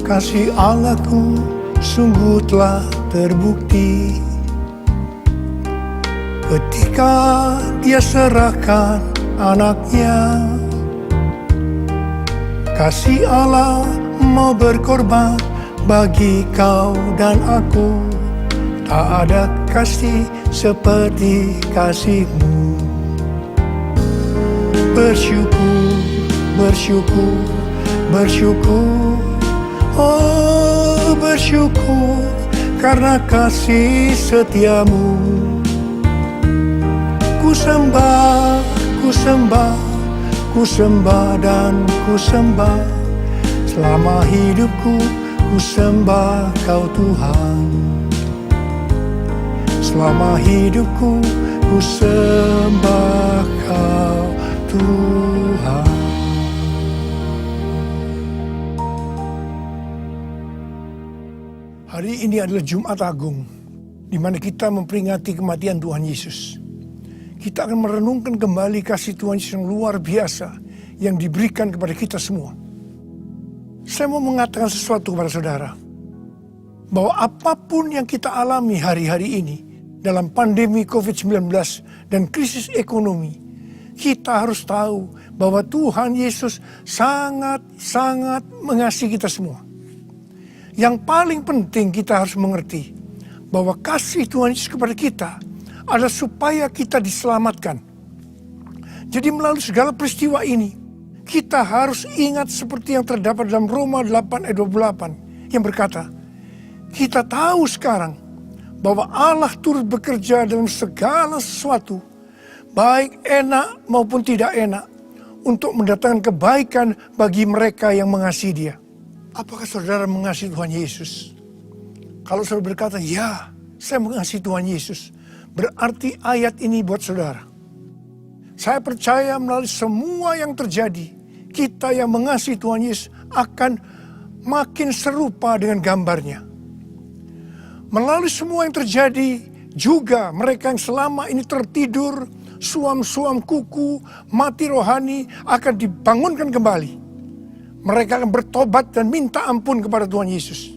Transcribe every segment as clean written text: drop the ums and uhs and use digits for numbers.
Kasih Allahku sungguh telah terbukti ketika Dia serahkan anaknya. Kasih Allah mau berkorban bagi kau dan aku. Tak ada kasih seperti kasih-Mu. Bersyukur, bersyukur, bersyukur. Oh, bersyukur karena kasih setia-Mu. Ku sembah, ku sembah, ku sembah dan ku sembah. Selama hidupku ku sembah Kau Tuhan. Selama hidupku ku sembah Kau Tuhan. Hari ini adalah Jumat Agung, di mana kita memperingati kematian Tuhan Yesus. Kita akan merenungkan kembali kasih Tuhan Yesus yang luar biasa yang diberikan kepada kita semua. Saya mau mengatakan sesuatu kepada saudara, bahwa apapun yang kita alami hari-hari ini dalam pandemi COVID-19 dan krisis ekonomi, kita harus tahu bahwa Tuhan Yesus sangat-sangat mengasihi kita semua. Yang paling penting kita harus mengerti bahwa kasih Tuhan Yesus kepada kita adalah supaya kita diselamatkan. Jadi melalui segala peristiwa ini, kita harus ingat seperti yang terdapat dalam Roma 8 ayat 28 yang berkata, kita tahu sekarang bahwa Allah turut bekerja dalam segala sesuatu, baik enak maupun tidak enak, untuk mendatangkan kebaikan bagi mereka yang mengasihi Dia. Apakah saudara mengasihi Tuhan Yesus? Kalau saudara berkata, ya, saya mengasihi Tuhan Yesus, berarti ayat ini buat saudara. Saya percaya melalui semua yang terjadi, kita yang mengasihi Tuhan Yesus akan makin serupa dengan gambarnya. Melalui semua yang terjadi, juga mereka yang selama ini tertidur, suam-suam kuku, mati rohani akan dibangunkan kembali. Mereka akan bertobat dan minta ampun kepada Tuhan Yesus.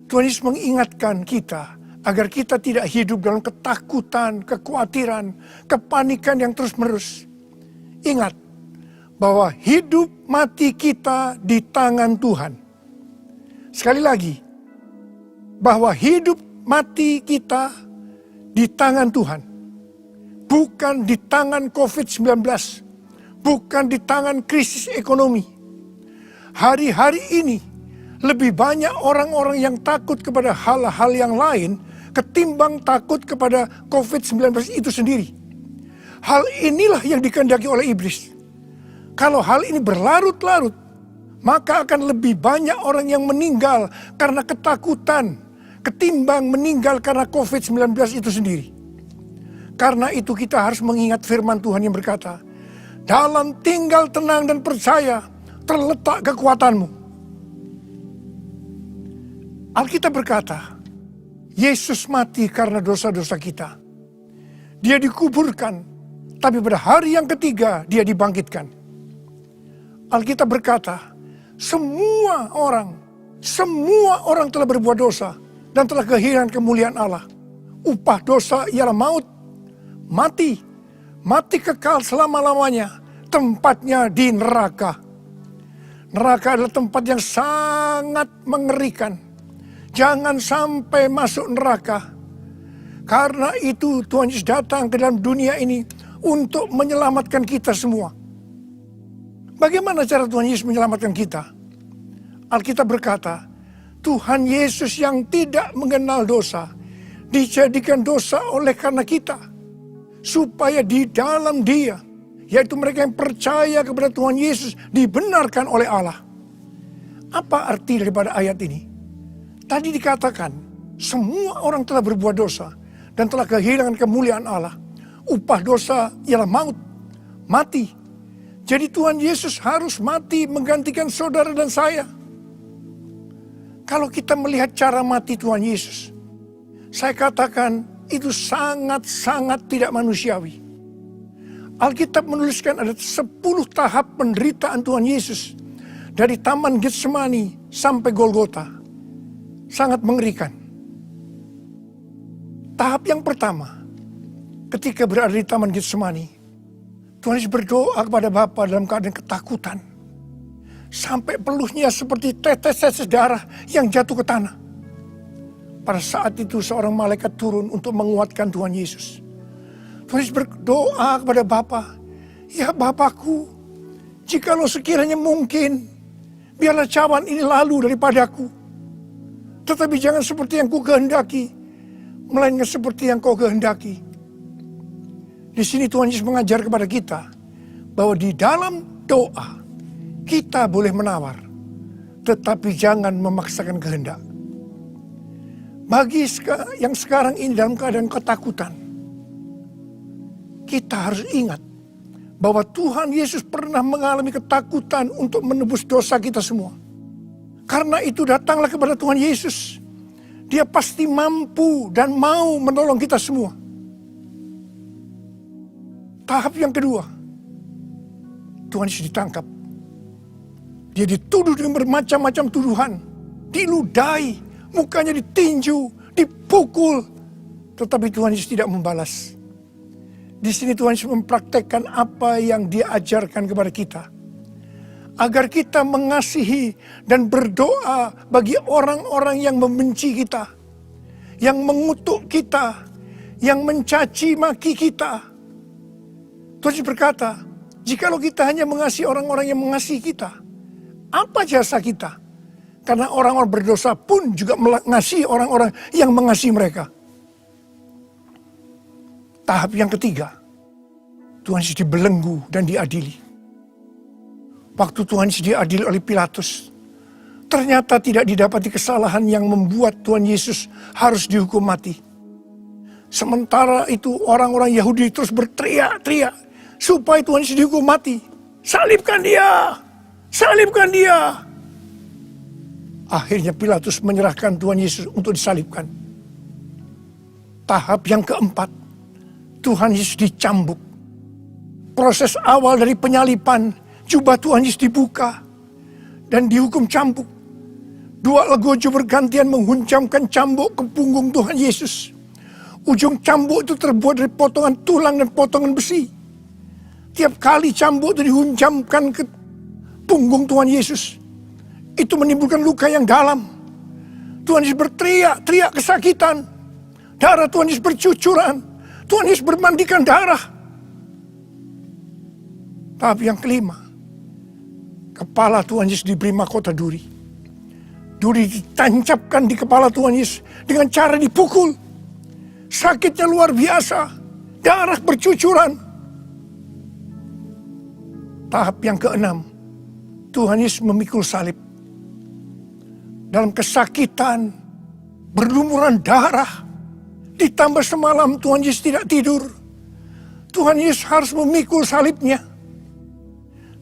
Tuhan Yesus mengingatkan kita agar kita tidak hidup dalam ketakutan, kekhawatiran, kepanikan yang terus-menerus. Ingat bahwa hidup mati kita di tangan Tuhan. Sekali lagi, bahwa hidup mati kita di tangan Tuhan. Bukan di tangan COVID-19. Bukan di tangan krisis ekonomi. Hari-hari ini lebih banyak orang-orang yang takut kepada hal-hal yang lain ketimbang takut kepada COVID-19 itu sendiri. Hal inilah yang dikehendaki oleh iblis. Kalau hal ini berlarut-larut, maka akan lebih banyak orang yang meninggal karena ketakutan ketimbang meninggal karena COVID-19 itu sendiri. Karena itu kita harus mengingat firman Tuhan yang berkata, dalam tinggal tenang dan percaya terletak kekuatanmu. Alkitab berkata, Yesus mati karena dosa-dosa kita. Dia dikuburkan, tapi pada hari yang ketiga dia dibangkitkan. Alkitab berkata, semua orang telah berbuat dosa dan telah kehilangan kemuliaan Allah. Upah dosa ialah maut, mati kekal selama-lamanya, tempatnya di neraka. Neraka adalah tempat yang sangat mengerikan. Jangan sampai masuk neraka. Karena itu Tuhan Yesus datang ke dalam dunia ini untuk menyelamatkan kita semua. Bagaimana cara Tuhan Yesus menyelamatkan kita? Alkitab berkata, Tuhan Yesus yang tidak mengenal dosa, dijadikan dosa oleh karena kita. Supaya di dalam Dia, yaitu mereka yang percaya kepada Tuhan Yesus, dibenarkan oleh Allah. Apa arti daripada ayat ini? Tadi dikatakan, semua orang telah berbuat dosa dan telah kehilangan kemuliaan Allah. Upah dosa ialah maut, mati. Jadi Tuhan Yesus harus mati menggantikan saudara dan saya. Kalau kita melihat cara mati Tuhan Yesus, saya katakan itu sangat-sangat tidak manusiawi. Alkitab menuliskan ada 10 tahap penderitaan Tuhan Yesus. Dari Taman Getsemani sampai Golgota sangat mengerikan. Tahap yang pertama, ketika berada di Taman Getsemani, Tuhan Yesus berdoa kepada Bapa dalam keadaan ketakutan. Sampai peluhnya seperti tetes-tetes darah yang jatuh ke tanah. Pada saat itu seorang malaikat turun untuk menguatkan Tuhan Yesus. Tuhan Yesus berdoa kepada Bapa, "Ya Bapakku, jikalau sekiranya mungkin, biarlah cawan ini lalu daripadaku. Tetapi jangan seperti yang ku kehendaki, melainkan seperti yang kau kehendaki." Di sini Tuhan Yesus mengajar kepada kita bahwa di dalam doa kita boleh menawar, tetapi jangan memaksakan kehendak. Bagi yang sekarang ini dalam keadaan ketakutan, kita harus ingat bahwa Tuhan Yesus pernah mengalami ketakutan untuk menebus dosa kita semua. Karena itu datanglah kepada Tuhan Yesus. Dia pasti mampu dan mau menolong kita semua. Tahap yang kedua, Tuhan Yesus ditangkap. Dia dituduh dengan bermacam-macam tuduhan. Diludahi, mukanya ditinju, dipukul. Tetapi Tuhan Yesus tidak membalas. Di sini Tuhan Yesus mempraktekkan apa yang Dia ajarkan kepada kita. Agar kita mengasihi dan berdoa bagi orang-orang yang membenci kita. Yang mengutuk kita. Yang mencaci maki kita. Tuhan Yesus berkata, jikalau kita hanya mengasihi orang-orang yang mengasihi kita, apa jasa kita? Karena orang-orang berdosa pun juga mengasihi orang-orang yang mengasihi mereka. Tahap yang ketiga, Tuhan Yesus dibelenggu dan diadili. Waktu Tuhan Yesus diadili oleh Pilatus, ternyata tidak didapati kesalahan yang membuat Tuhan Yesus harus dihukum mati. Sementara itu orang-orang Yahudi terus berteriak-teriak supaya Tuhan Yesus dihukum mati. Salibkan dia! Salibkan dia! Akhirnya Pilatus menyerahkan Tuhan Yesus untuk disalibkan. Tahap yang keempat, Tuhan Yesus dicambuk. Proses awal dari penyalipan, jubah Tuhan Yesus dibuka dan dihukum cambuk. Dua legojo bergantian menghunjamkan cambuk ke punggung Tuhan Yesus. Ujung cambuk itu terbuat dari potongan tulang dan potongan besi. Tiap kali cambuk itu dihunjamkan ke punggung Tuhan Yesus, itu menimbulkan luka yang dalam. Tuhan Yesus berteriak kesakitan. Darah Tuhan Yesus bercucuran. Tuhan Yesus bermandikan darah. Tahap yang kelima, kepala Tuhan Yesus diberi mahkota duri. Duri ditancapkan di kepala Tuhan Yesus dengan cara dipukul. Sakitnya luar biasa. Darah bercucuran. Tahap yang keenam, Tuhan Yesus memikul salib. Dalam kesakitan, berlumuran darah, ditambah semalam Tuhan Yesus tidak tidur. Tuhan Yesus harus memikul salibnya.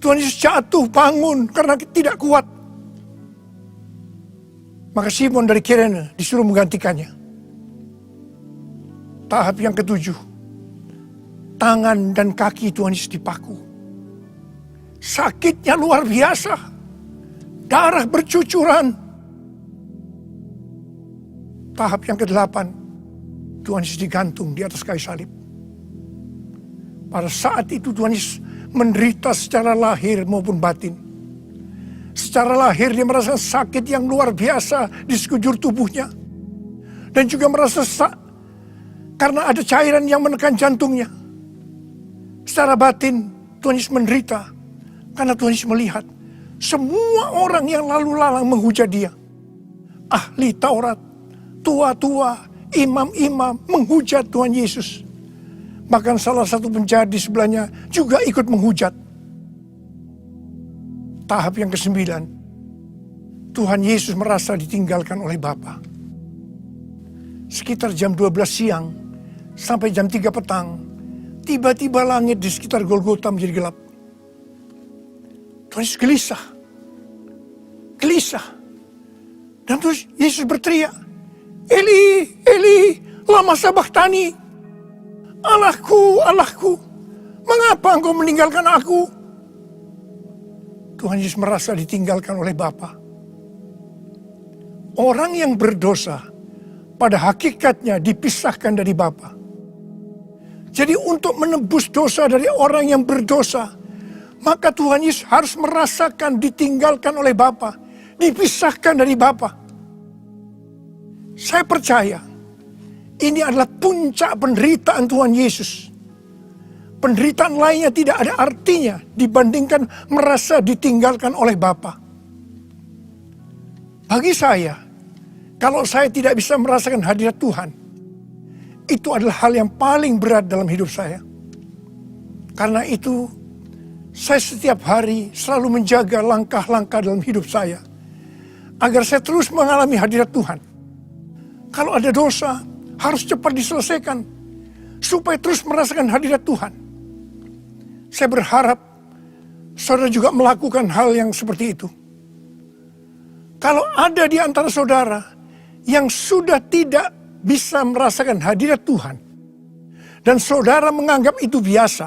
Tuhan Yesus jatuh bangun karena tidak kuat. Maka Simon dari Kirene disuruh menggantikannya. Tahap yang ketujuh, tangan dan kaki Tuhan Yesus dipaku. Sakitnya luar biasa. Darah bercucuran. Tahap yang ke-8, Tuhan Yesus digantung di atas kayu salib. Pada saat itu Tuhan Yesus menderita secara lahir maupun batin. Secara lahir dia merasa sakit yang luar biasa di sekujur tubuhnya. Dan juga merasa karena ada cairan yang menekan jantungnya. Secara batin Tuhan Yesus menderita. Karena Tuhan Yesus melihat semua orang yang lalu lalang menghujat dia. Ahli Taurat, tua-tua, imam-imam menghujat Tuhan Yesus. Bahkan salah satu penjahat di sebelahnya juga ikut menghujat. Tahap yang ke-9, Tuhan Yesus merasa ditinggalkan oleh Bapa. Sekitar jam 12 siang sampai jam 3 petang, tiba-tiba langit di sekitar Golgota menjadi gelap. Tuhan Yesus gelisah. Dan terus Yesus berteriak, Eli, Eli, lama sabachthani. Allahku, Allahku, mengapa engkau meninggalkan aku? Tuhan Yesus merasa ditinggalkan oleh Bapa. Orang yang berdosa pada hakikatnya dipisahkan dari Bapa. Jadi untuk menebus dosa dari orang yang berdosa, maka Tuhan Yesus harus merasakan ditinggalkan oleh Bapa, dipisahkan dari Bapa. Saya percaya ini adalah puncak penderitaan Tuhan Yesus. Penderitaan lainnya tidak ada artinya dibandingkan merasa ditinggalkan oleh Bapa. Bagi saya, kalau saya tidak bisa merasakan hadirat Tuhan, itu adalah hal yang paling berat dalam hidup saya. Karena itu, saya setiap hari selalu menjaga langkah-langkah dalam hidup saya, agar saya terus mengalami hadirat Tuhan. Kalau ada dosa, harus cepat diselesaikan, supaya terus merasakan hadirat Tuhan. Saya berharap saudara juga melakukan hal yang seperti itu. Kalau ada di antara saudara yang sudah tidak bisa merasakan hadirat Tuhan, dan saudara menganggap itu biasa,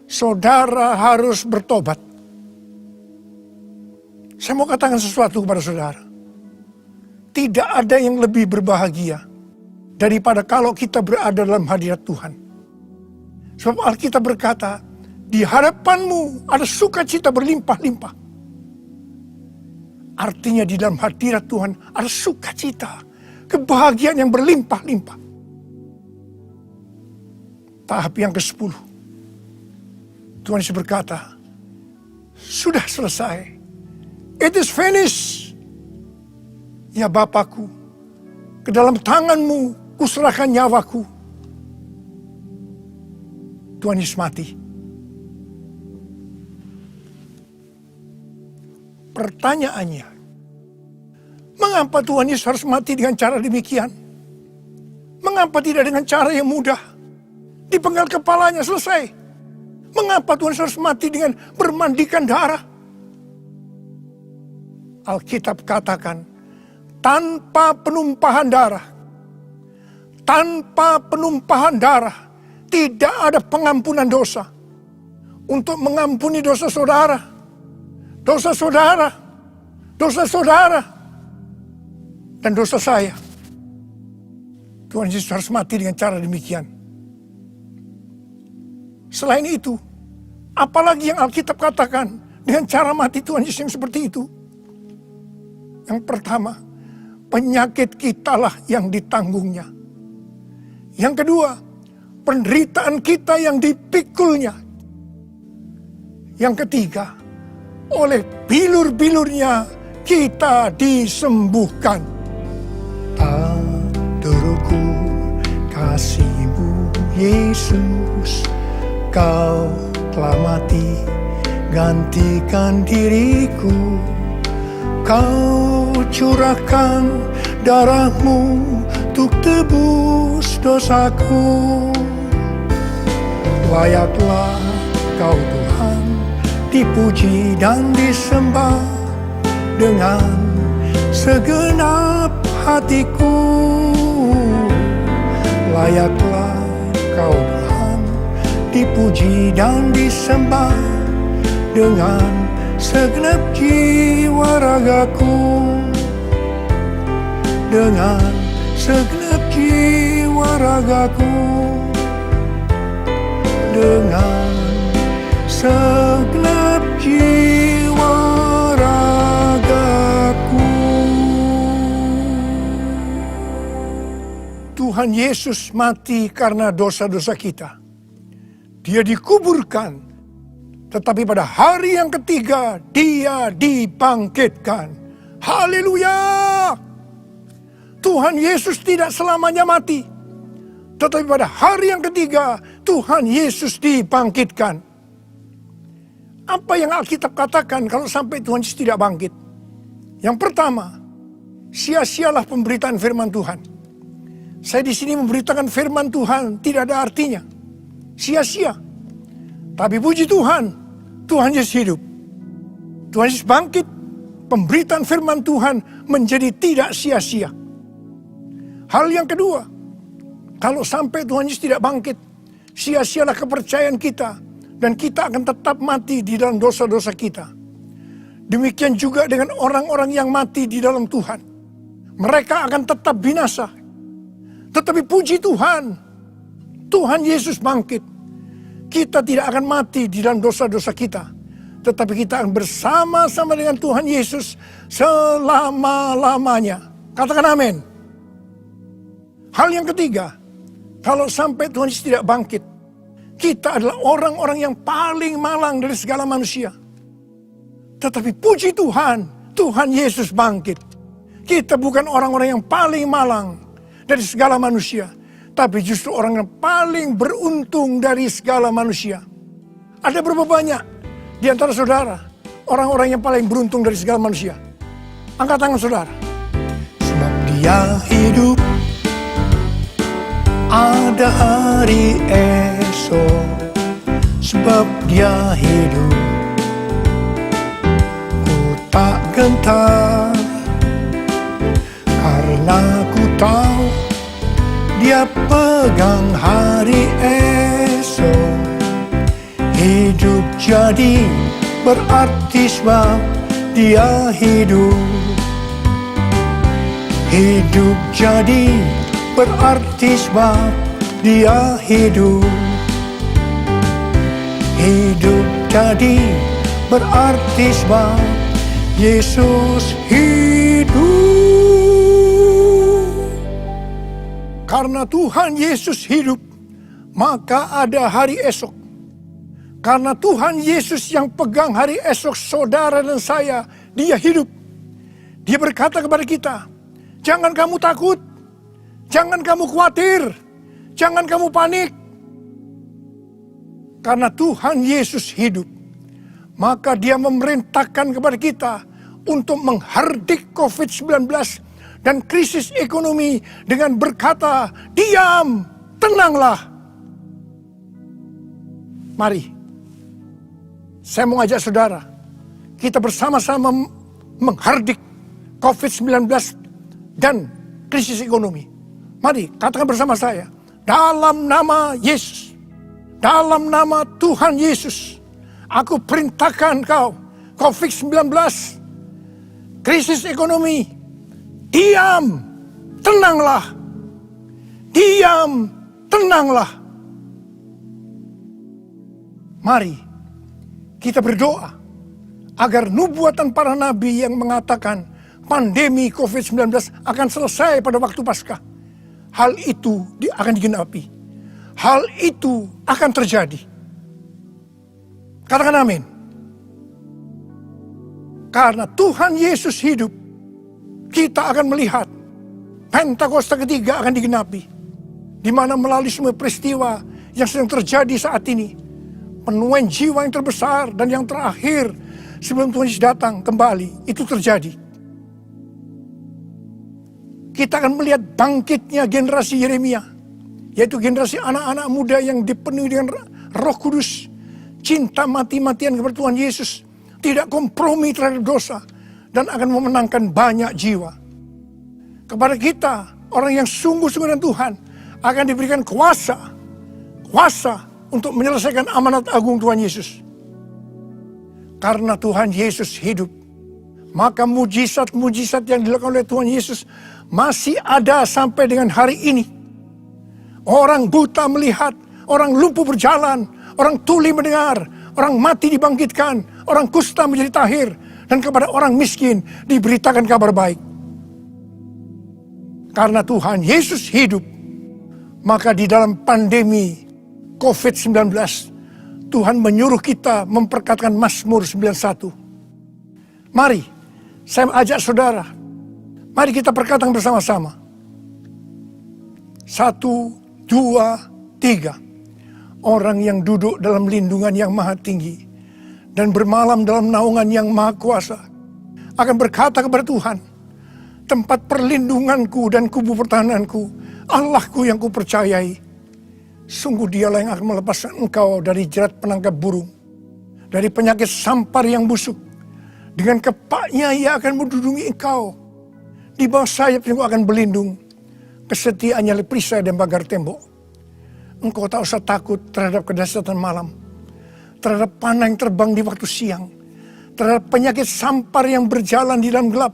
saudara harus bertobat. Saya mau katakan sesuatu kepada saudara. Tidak ada yang lebih berbahagia daripada kalau kita berada dalam hadirat Tuhan. Sebab Alkitab berkata, di hadapanmu ada sukacita berlimpah-limpah. Artinya di dalam hadirat Tuhan ada sukacita, kebahagiaan yang berlimpah-limpah. Tahap yang ke-10. Tuhan Yesus berkata, sudah selesai. It is finished. Ya Bapakku, ke dalam tanganmu kuserahkan nyawaku. Tuhan Yesus mati. Pertanyaannya, mengapa Tuhan Yesus harus mati dengan cara demikian? Mengapa tidak dengan cara yang mudah? Dipenggal kepalanya, selesai. Mengapa Tuhan Yesus harus mati dengan bermandikan darah? Alkitab katakan, tanpa penumpahan darah, tidak ada pengampunan dosa. Untuk mengampuni dosa saudara, dan dosa saya, Tuhan Yesus harus mati dengan cara demikian. Selain itu, apalagi yang Alkitab katakan dengan cara mati Tuhan Yesus yang seperti itu? Yang pertama, penyakit kitalah yang ditanggungnya. Yang kedua, penderitaan kita yang dipikulnya. Yang ketiga, oleh bilur-bilurnya kita disembuhkan. Tak terukur kasih-Mu Yesus, Kau telah mati gantikan diriku. Kau curahkan darah-Mu untuk tebus dosaku. Layaklah Kau Tuhan dipuji dan disembah dengan segenap hatiku. Layaklah Kau Tuhan dipuji dan disembah dengan segenap jiwa ragaku. Dengan segenap jiwa ragaku. Dengan segenap jiwa ragaku. Tuhan Yesus mati karena dosa-dosa kita. Dia dikuburkan, tetapi pada hari yang ketiga Dia dibangkitkan. Haleluya! Tuhan Yesus tidak selamanya mati, tetapi pada hari yang ketiga Tuhan Yesus dibangkitkan. Apa yang Alkitab katakan kalau sampai Tuhan Yesus tidak bangkit? Yang pertama, sia-sialah pemberitaan firman Tuhan. Saya di sini memberitakan firman Tuhan tidak ada artinya. Sia-sia. Tapi puji Tuhan, Tuhan Yesus hidup. Tuhan Yesus bangkit, pemberitaan firman Tuhan menjadi tidak sia-sia. Hal yang kedua, kalau sampai Tuhan Yesus tidak bangkit, sia-sialah kepercayaan kita, dan kita akan tetap mati di dalam dosa-dosa kita. Demikian juga dengan orang-orang yang mati di dalam Tuhan. Mereka akan tetap binasa. Tetapi puji Tuhan, Tuhan Yesus bangkit. Kita tidak akan mati di dalam dosa-dosa kita, tetapi kita akan bersama-sama dengan Tuhan Yesus selama-lamanya. Katakan amin. Hal yang ketiga, kalau sampai Tuhan Yesus tidak bangkit, kita adalah orang-orang yang paling malang dari segala manusia. Tetapi puji Tuhan, Tuhan Yesus bangkit. Kita bukan orang-orang yang paling malang dari segala manusia, tapi justru orang yang paling beruntung dari segala manusia. Ada berapa banyak di antara saudara orang-orang yang paling beruntung dari segala manusia? Angkat tangan saudara. Sebab Dia hidup, ada hari esok. Sebab Dia hidup, ku tak gentar, karena ku tahu Dia pegang hari esok. Hidup jadi berarti sebab Dia hidup. Hidup jadi berarti sebab Dia hidup. Hidup jadi berarti sebab Yesus hidup. Karena Tuhan Yesus hidup, maka ada hari esok. Karena Tuhan Yesus yang pegang hari esok saudara dan saya, Dia hidup. Dia berkata kepada kita, jangan kamu takut, jangan kamu khawatir, jangan kamu panik. Karena Tuhan Yesus hidup, maka Dia memerintahkan kepada kita untuk menghardik COVID-19 dan krisis ekonomi dengan berkata, diam, tenanglah. Mari, saya mau ajak saudara, kita bersama-sama menghardik COVID-19 dan krisis ekonomi. Mari, katakan bersama saya, dalam nama Yesus, dalam nama Tuhan Yesus, aku perintahkan kau, COVID-19, krisis ekonomi, diam, tenanglah. Diam, tenanglah. Mari kita berdoa agar nubuatan para nabi yang mengatakan pandemi COVID-19 akan selesai pada waktu Paskah. Hal itu akan digenapi. Hal itu akan terjadi. Katakan amin. Karena Tuhan Yesus hidup, kita akan melihat Pentakosta ketiga akan digenapi, di mana melalui semua peristiwa yang sedang terjadi saat ini, penuaian jiwa yang terbesar dan yang terakhir sebelum Tuhan Yesus datang kembali, itu terjadi. Kita akan melihat bangkitnya generasi Yeremia, yaitu generasi anak-anak muda yang dipenuhi dengan Roh Kudus, cinta mati-matian kepada Tuhan Yesus, tidak kompromi terhadap dosa, dan akan memenangkan banyak jiwa. Kepada kita, orang yang sungguh-sungguh dengan Tuhan, akan diberikan kuasa untuk menyelesaikan amanat agung Tuhan Yesus. Karena Tuhan Yesus hidup, maka mujizat-mujizat yang dilakukan oleh Tuhan Yesus masih ada sampai dengan hari ini. Orang buta melihat, orang lumpuh berjalan, orang tuli mendengar, orang mati dibangkitkan, orang kusta menjadi tahir, dan kepada orang miskin diberitakan kabar baik. Karena Tuhan Yesus hidup, maka di dalam pandemi COVID-19, Tuhan menyuruh kita memperkatakan Mazmur 91. Mari, saya ajak saudara, mari kita perkatakan bersama-sama. 1, 2, 3. Orang yang duduk dalam lindungan yang maha tinggi dan bermalam dalam naungan yang maha kuasa akan berkata kepada Tuhan, tempat perlindunganku dan kubu pertahananku, Allahku yang kupercayai. Sungguh Dialah yang akan melepaskan engkau dari jerat penangkap burung, dari penyakit sampar yang busuk. Dengan kepaknya Ia akan mendudungi engkau, di bawah sayapnya engkau akan berlindung. Kesetiaannya oleh perisai dan pagar tembok. Engkau tak usah takut terhadap kedahsyatan malam, terhadap panah yang terbang di waktu siang, terhadap penyakit sampar yang berjalan di dalam gelap,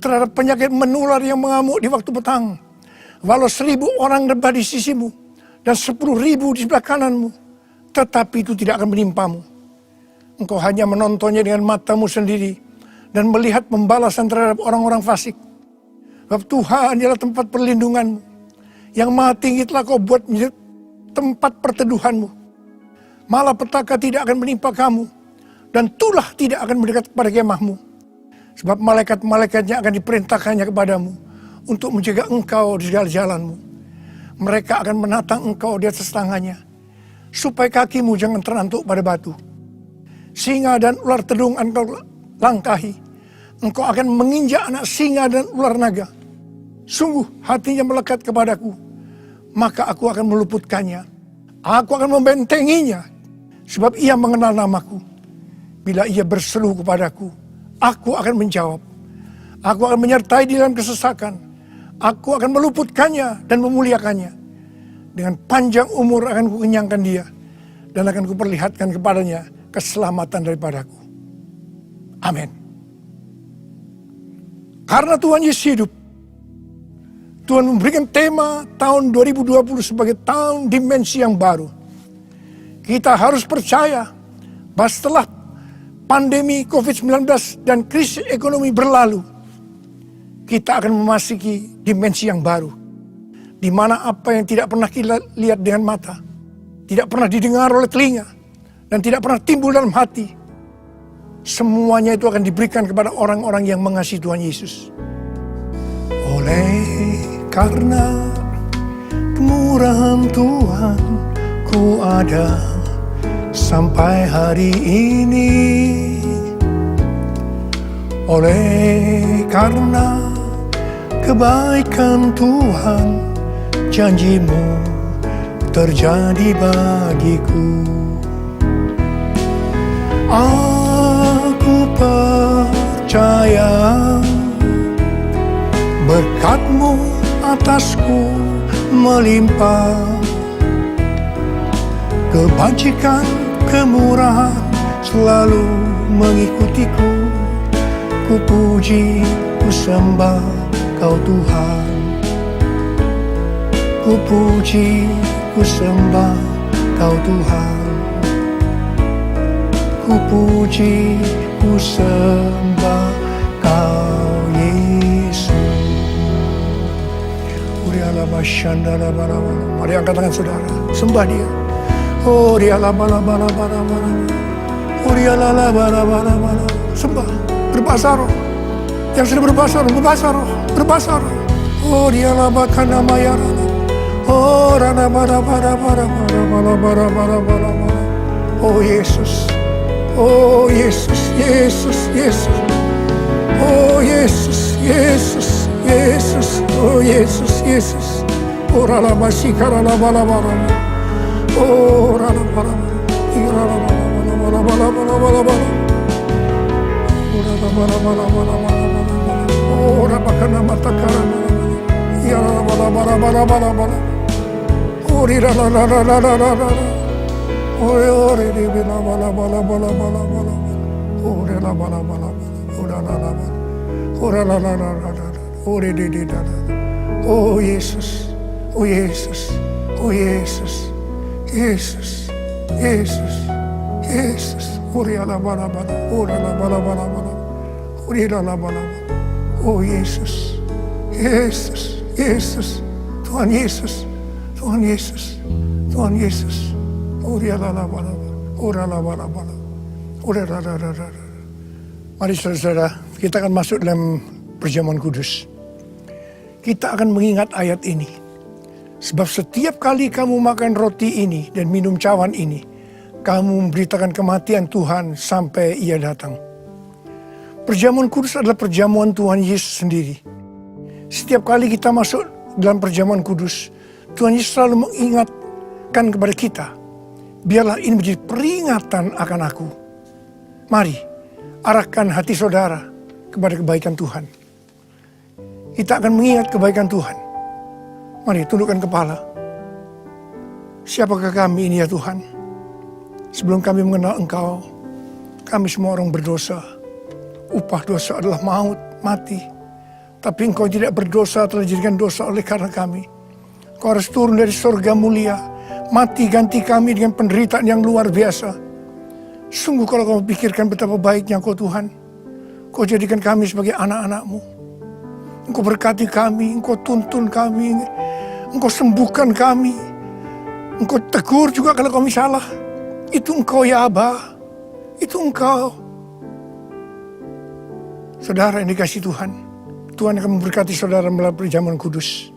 terhadap penyakit menular yang mengamuk di waktu petang. Walau 1000 orang rebah di sisimu dan 10.000 di sebelah kananmu, tetapi itu tidak akan menimpamu. Engkau hanya menontonnya dengan matamu sendiri dan melihat pembalasan terhadap orang-orang fasik. Sebab Tuhan adalah tempat perlindunganmu. Yang maha tinggi telah kau buat menjadi tempat perteduhanmu. Malapetaka tidak akan menimpa kamu, dan tulah tidak akan mendekat kepada kemahmu. Sebab malaikat-malaikatnya akan diperintahkannya kepadamu untuk menjaga engkau di segala jalanmu. Mereka akan menatang engkau di atas tangannya, supaya kakimu jangan terantuk pada batu. Singa dan ular tedung engkau langkahi. Engkau akan menginjak anak singa dan ular naga. Sungguh hatinya melekat kepadaku, maka aku akan meluputkannya. Aku akan membentenginya, sebab ia mengenal namaku. Bila ia berseru kepadaku, aku akan menjawab. Aku akan menyertai di dalam kesesakan. Aku akan meluputkannya dan memuliakannya. Dengan panjang umur akan kukenyangkan dia, dan akan kuperlihatkan kepadanya keselamatan daripadaku. Amin. Karena Tuhan Yesus hidup, Tuhan memberikan tema tahun 2020 sebagai tahun dimensi yang baru. Kita harus percaya bahwa setelah pandemi COVID-19 dan krisis ekonomi berlalu, kita akan memasuki dimensi yang baru. Di mana apa yang tidak pernah kita lihat dengan mata, tidak pernah didengar oleh telinga, dan tidak pernah timbul dalam hati, semuanya itu akan diberikan kepada orang-orang yang mengasihi Tuhan Yesus. Oleh karena kemurahan Tuhan, ku ada sampai hari ini. Oleh karena kebaikan Tuhan, janjimu terjadi bagiku. Aku percaya berkat-Mu atasku melimpah. Kebajikan, kemurahan selalu mengikutiku. Ku puji, ku sembah Kau Tuhan. Ku puji, ku sembah Kau Tuhan. Ku puji, ku sembah Kau Yesus. Mari angkat tangan saudara, sembah Dia. Oh dia la bala bala bala bala. Oh dia la la bala bala bala. Sembah, berbahasa roh. Yang sudah berbahasa roh, berbahasa roh, berbahasa roh. Oh dia la bakana mayara. Oh rana bala bala bala bala bala bala bala bala. Oh Yesus. Oh Yesus, Yesus, Yesus. Oh Yesus, Yesus, Yesus. Oh Yesus, Yesus. Oh rana masih karana bala bala. Oh rana bala bala. Irana bala bala bala bala bala bala. Oh rana bala bala bala bala bala. Oh rana bakana mata karana. Irana bala bala bala bala bala. Oh rana la la la la la la. Oh re re bala bala bala bala bala bala. Oh re la bala bala bala. Oh la la la bala. Oh la la la la la. Oh re re re la. Oh Yesus. Oh Yesus. Oh Yesus. Yesus, Yesus, Yesus. Uri ala bala bala, uri ala bala bala bala, uri ala bala bala. Oh Yesus, Yesus, Yesus, Tuhan Yesus, Tuhan Yesus, Tuhan Yesus. Uri ala bala bala, uri ala bala bala, uri ala bala bala. Mari saudara, kita akan masuk dalam perjamuan kudus. Kita akan mengingat ayat ini. Sebab setiap kali kamu makan roti ini dan minum cawan ini, kamu memberitakan kematian Tuhan sampai Ia datang. Perjamuan kudus adalah perjamuan Tuhan Yesus sendiri. Setiap kali kita masuk dalam perjamuan kudus, Tuhan Yesus selalu mengingatkan kepada kita, biarlah ini menjadi peringatan akan aku. Mari, arahkan hati saudara kepada kebaikan Tuhan. Kita akan mengingat kebaikan Tuhan. Mari tundukkan kepala. Siapakah kami ini ya Tuhan? Sebelum kami mengenal Engkau, kami semua orang berdosa. Upah dosa adalah maut, mati. Tapi Engkau tidak berdosa, telah dijadikan dosa oleh karena kami. Engkau harus turun dari surga mulia, mati ganti kami dengan penderitaan yang luar biasa. Sungguh kalau kau pikirkan betapa baiknya Engkau Tuhan, Engkau jadikan kami sebagai anak-anak-Mu. Engkau berkati kami, Engkau tuntun kami, Engkau sembuhkan kami. Engkau tegur juga kalau kami salah. Itu Engkau ya Aba, itu Engkau. Saudara yang dikasihi Tuhan, Tuhan akan memberkati saudara melalui perjamuan kudus.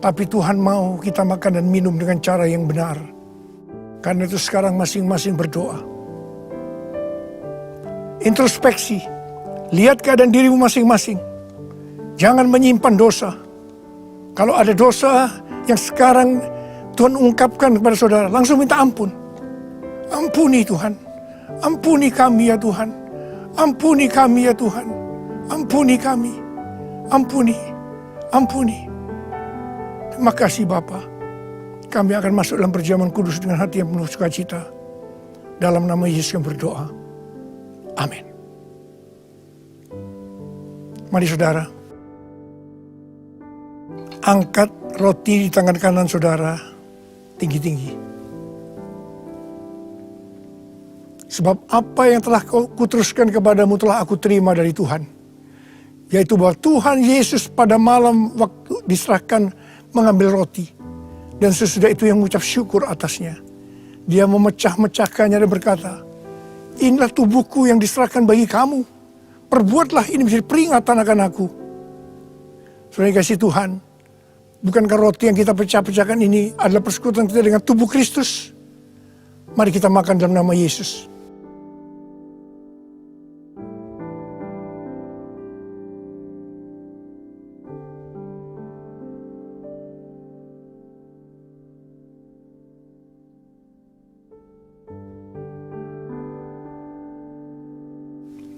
Tapi Tuhan mau kita makan dan minum dengan cara yang benar. Karena itu sekarang masing-masing berdoa. Introspeksi, lihat keadaan dirimu masing-masing. Jangan menyimpan dosa. Kalau ada dosa yang sekarang Tuhan ungkapkan kepada saudara, langsung minta ampun. Ampuni Tuhan, ampuni kami ya Tuhan, ampuni kami ya Tuhan, ampuni kami, ampuni, ampuni. Terima kasih Bapa. Kami akan masuk dalam perjamuan kudus dengan hati yang penuh sukacita. Dalam nama Yesus yang berdoa. Amin. Mari saudara, angkat roti di tangan kanan saudara tinggi-tinggi. Sebab apa yang telah kuteruskan kepadamu telah aku terima dari Tuhan. Yaitu bahwa Tuhan Yesus pada malam waktu diserahkan mengambil roti. Dan sesudah itu yang mengucap syukur atasnya. Dia memecah-mecahkannya dan berkata, inilah tubuhku yang diserahkan bagi kamu. Perbuatlah ini menjadi peringatan akan aku. Saudara yang kasih Tuhan, bukankah roti yang kita pecah-pecahkan ini adalah persekutuan kita dengan tubuh Kristus? Mari kita makan dalam nama Yesus.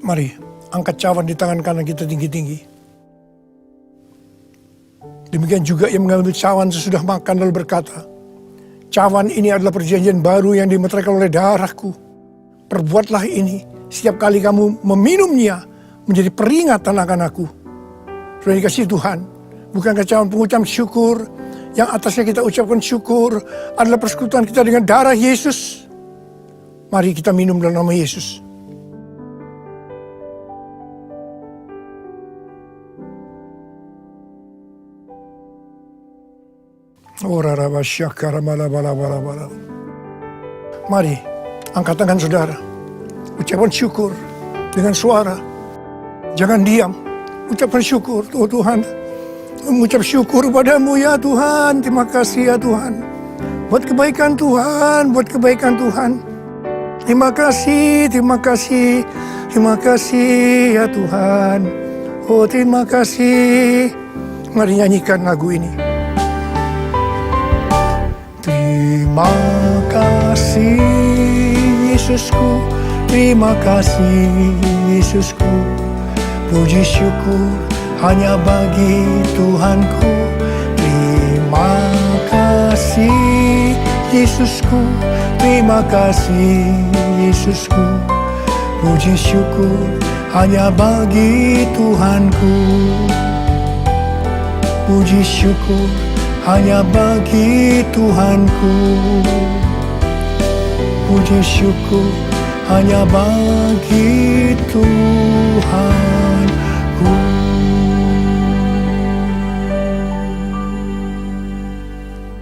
Mari, angkat cawan di tangan kanan kita tinggi-tinggi. Demikian juga yang mengambil cawan sesudah makan lalu berkata, cawan ini adalah perjanjian baru yang dimeteraikan oleh darahku. Perbuatlah ini setiap kali kamu meminumnya menjadi peringatan akan aku. Sudah dikasih Tuhan, bukankah cawan pengucapan syukur yang atasnya kita ucapkan syukur adalah persekutuan kita dengan darah Yesus? Mari kita minum dalam nama Yesus. Mari, angkat tangan saudara. Ucapan syukur dengan suara. Jangan diam. Ucapan syukur. Oh Tuhan, mengucap syukur padamu ya Tuhan. Terima kasih ya Tuhan. Buat kebaikan Tuhan, buat kebaikan Tuhan. Terima kasih, terima kasih. Terima kasih ya Tuhan. Oh terima kasih. Mari nyanyikan lagu ini. Terima kasih Yesusku, terima kasih Yesusku. Puji syukur hanya bagi Tuhanku. Terima kasih Yesusku, terima kasih Yesusku. Puji syukur hanya bagi Tuhanku. Puji syukur hanya bagi Tuhanku. Puji syukur hanya bagi Tuhanku.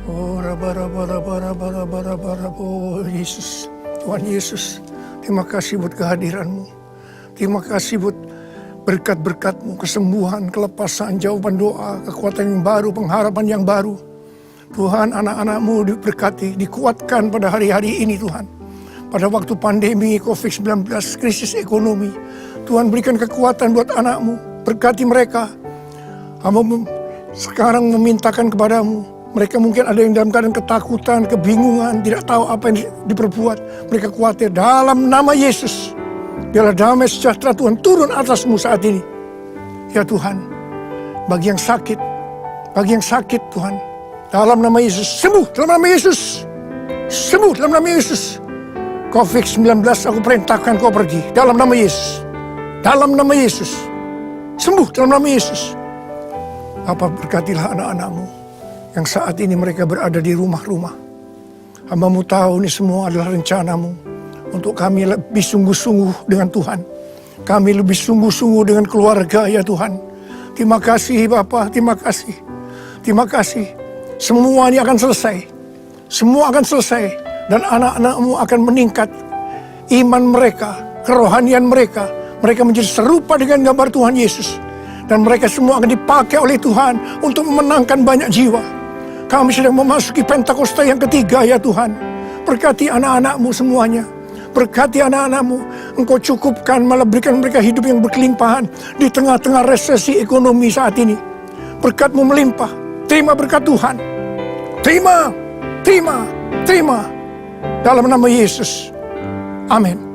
Oh, oh Yesus, Tuhan Yesus, terima kasih buat kehadiran-Mu. Terima kasih buat berkat-berkat-Mu, kesembuhan, kelepasan, jawaban doa, kekuatan yang baru, pengharapan yang baru. Tuhan, anak-anak-Mu diberkati, dikuatkan pada hari-hari ini Tuhan. Pada waktu pandemi COVID-19, krisis ekonomi, Tuhan berikan kekuatan buat anak-Mu, berkati mereka. Hamba sekarang memintakan kepadamu, mereka mungkin ada yang dalam keadaan ketakutan, kebingungan, tidak tahu apa yang diperbuat. Mereka khawatir, dalam nama Yesus. Biarlah damai sejahtera Tuhan turun atasmu saat ini. Ya Tuhan, bagi yang sakit Tuhan, dalam nama Yesus, sembuh dalam nama Yesus. Sembuh dalam nama Yesus. COVID-19 aku perintahkan kau pergi, dalam nama Yesus. Dalam nama Yesus. Sembuh dalam nama Yesus. Bapa, berkatilah anak-anak-Mu yang saat ini mereka berada di rumah-rumah. Hamba-Mu tahu ini semua adalah rencana-Mu untuk kami lebih sungguh-sungguh dengan Tuhan. Kami lebih sungguh-sungguh dengan keluarga ya Tuhan. Terima kasih Bapa, terima kasih. Terima kasih. Semua ini akan selesai. Semua akan selesai. Dan anak-anak-Mu akan meningkat. Iman mereka, kerohanian mereka. Mereka menjadi serupa dengan gambar Tuhan Yesus. Dan mereka semua akan dipakai oleh Tuhan untuk memenangkan banyak jiwa. Kami sedang memasuki Pentakosta yang ketiga ya Tuhan. Berkati anak-anak-Mu semuanya. Berkati anak-anak-Mu. Engkau cukupkan, malah berikan mereka hidup yang berkelimpahan di tengah-tengah resesi ekonomi saat ini. Berkat-Mu melimpah. Terima berkat Tuhan. Terima. Terima. Terima. Dalam nama Yesus. Amin.